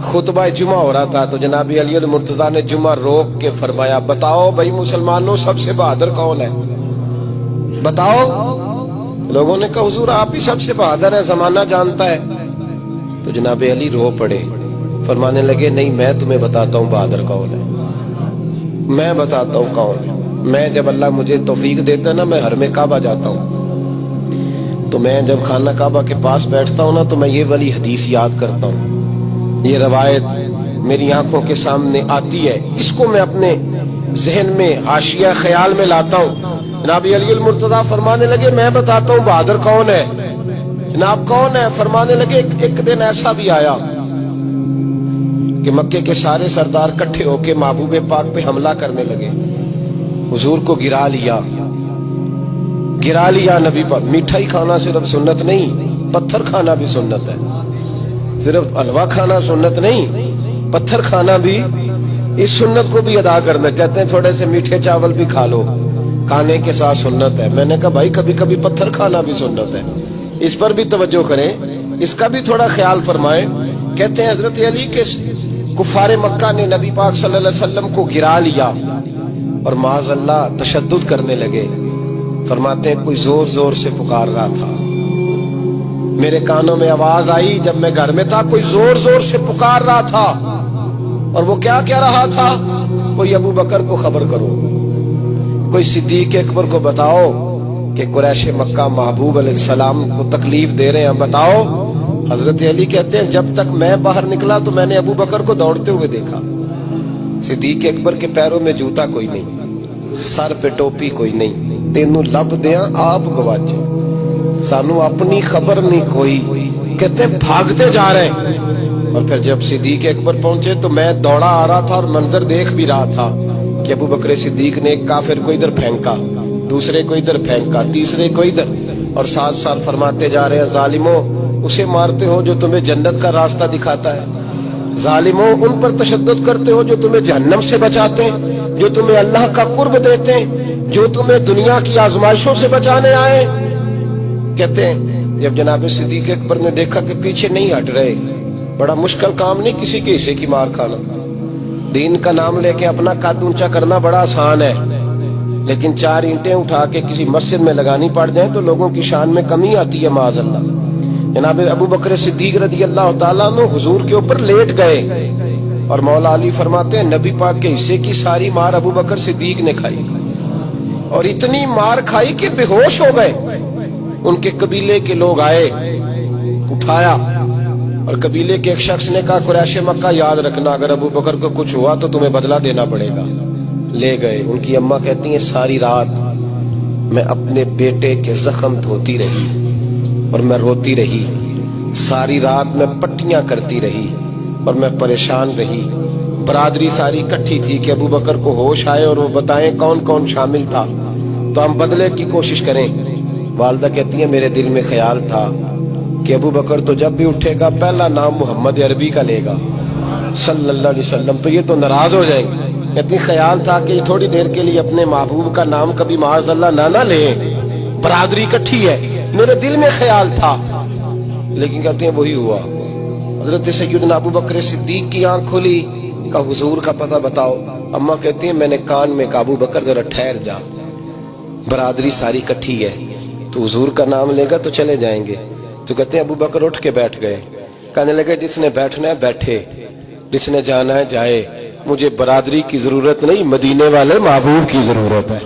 خطبہ جمعہ ہو رہا تھا تو جناب علی المرتضیٰ نے جمعہ روک کے فرمایا بتاؤ بھائی مسلمانوں سب سے بہادر کون ہے؟ بتاؤ۔ لوگوں نے کہا حضور آپ ہی سب سے بہادر ہے، زمانہ جانتا ہے۔ تو جناب علی رو پڑے، فرمانے لگے نہیں میں تمہیں بتاتا ہوں بہادر کون ہے، میں بتاتا ہوں کون ہے۔ میں جب اللہ مجھے توفیق دیتا ہے نا، میں حرم کعبہ جاتا ہوں تو میں جب خانہ کعبہ کے پاس بیٹھتا ہوں نا تو میں یہ والی حدیث یاد کرتا ہوں، یہ روایت میری آنکھوں کے سامنے آتی ہے، اس کو میں اپنے ذہن میں حاشیہ خیال میں لاتا ہوں۔ جناب علی المرتضیٰ فرمانے لگے میں بتاتا ہوں بہادر کون ہے۔ جناب کون ہے؟ فرمانے لگے ایک دن ایسا بھی آیا کہ مکے کے سارے سردار کٹھے ہو کے محبوب پاک پہ حملہ کرنے لگے، حضور کو گرا لیا نبی پاک۔ میٹھائی کھانا صرف سنت نہیں، پتھر کھانا بھی سنت ہے، صرف حلوہ کھانا سنت نہیں، پتھر کھانا بھی اس سنت کو بھی ادا کرنا۔ کہتے ہیں تھوڑے سے میٹھے چاول بھی کھا لو، کھانے کے ساتھ سنت ہے۔ میں نے کہا بھائی کبھی کبھی پتھر کھانا بھی سنت ہے، اس پر بھی توجہ کریں، اس کا بھی تھوڑا خیال فرمائیں۔ کہتے ہیں حضرت علی کے کفار مکہ نے نبی پاک صلی اللہ علیہ وسلم کو گرا لیا اور معاذ اللہ تشدد کرنے لگے۔ فرماتے ہیں کوئی زور زور سے پکار رہا تھا، میرے کانوں میں آواز آئی جب میں گھر میں تھا، کوئی زور زور سے پکار رہا تھا، اور وہ کیا کہہ رہا تھا؟ کوئی ابو بکر کو خبر کرو، کوئی صدیق اکبر کو بتاؤ کہ قریش مکہ محبوب علیہ السلام کو تکلیف دے رہے ہیں، بتاؤ۔ حضرت علی کہتے ہیں جب تک میں باہر نکلا تو میں نے ابو بکر کو دوڑتے ہوئے دیکھا، صدیق اکبر کے پیروں میں جوتا کوئی نہیں، سر پہ ٹوپی کوئی نہیں، تینوں لب دیاں آپ گواچے، سانو اپنی خبر نہیں کوئی۔ کہتے ہیں بھاگتے جا رہے ہیں، اور پھر جب صدیق اکبر پہنچے تو میں دوڑا آ رہا تھا اور منظر دیکھ بھی رہا تھا کہ ابو بکر صدیق نے ایک کافر کو ادھر پھینکا، دوسرے کو ادھر پھینکا، تیسرے کو ادھر، اور ساتھ ساتھ فرماتے جا رہے ہیں ظالموں اسے مارتے ہو جو تمہیں جنت کا راستہ دکھاتا ہے، ظالموں ان پر تشدد کرتے ہو جو تمہیں جہنم سے بچاتے ہیں، جو تمہیں اللہ کا قرب دیتے ہیں، جو تمہیں دنیا کی آزمائشوں سے بچانے آئے۔ کہتے ہیں جب جناب صدیق اکبر نے دیکھا کہ پیچھے نہیں ہٹ رہے، بڑا مشکل کام نہیں کسی کے حصے کی مار کھانا، دین کا نام لے کے اپنا قد اونچا کرنا بڑا آسان ہے، لیکن 4 اینٹیں اٹھا کے کسی مسجد میں لگانی پڑ جائیں تو لوگوں کی شان میں کمی آتی ہے معاذ اللہ۔ جناب ابو بکر صدیق رضی اللہ تعالیٰ عنہ حضور کے اوپر لیٹ گئے، اور مولا علی فرماتے ہیں نبی پاک کے حصے کی ساری مار ابو بکر صدیق نے کھائی، اور اتنی مار کھائی کہ بے ہوش ہو گئے۔ ان کے قبیلے کے لوگ آئے، اٹھایا، اور قبیلے کے ایک شخص نے کہا قریش مکہ یاد رکھنا اگر ابو بکر کو کچھ ہوا تو تمہیں بدلہ دینا پڑے گا۔ لے گئے۔ ان کی اماں کہتی ہیں ساری رات میں اپنے بیٹے کے زخم دھوتی رہی اور میں روتی رہی، ساری رات میں پٹیاں کرتی رہی اور میں پریشان رہی۔ برادری ساری کٹھی تھی کہ ابو بکر کو ہوش آئے اور وہ بتائیں کون کون شامل تھا تو ہم بدلے کی کوشش کریں۔ والدہ کہتی ہیں میرے دل میں خیال تھا کہ ابو بکر تو جب بھی اٹھے گا پہلا نام محمد عربی کا لے گا صلی اللہ علیہ وسلم، تو یہ تو ناراض ہو جائیں گے۔ کہتی خیال تھا کہ تھوڑی دیر کے لیے اپنے محبوب کا نام کبھی معاذ اللہ نہ لیں، برادری کٹھی ہے، میرے دل میں خیال تھا، لیکن کہتے ہیں وہی ہوا۔ حضرت سیدنا ابو بکر صدیق کی آنکھ کھلی، کہا حضور کا پتہ بتاؤ۔ اماں کہتی ہیں میں نے کان میں کہا ابو بکر ذرا ٹھہر جا، برادری ساری کٹھی ہے، تو حضور کا نام لے گا تو چلے جائیں گے۔ تو کہتے ہیں ابو بکر اٹھ کے بیٹھ گئے، کہنے لگے جس نے بیٹھنا ہے بیٹھے، جس نے جانا ہے جائے، مجھے برادری کی ضرورت نہیں، مدینے والے محبوب کی ضرورت ہے۔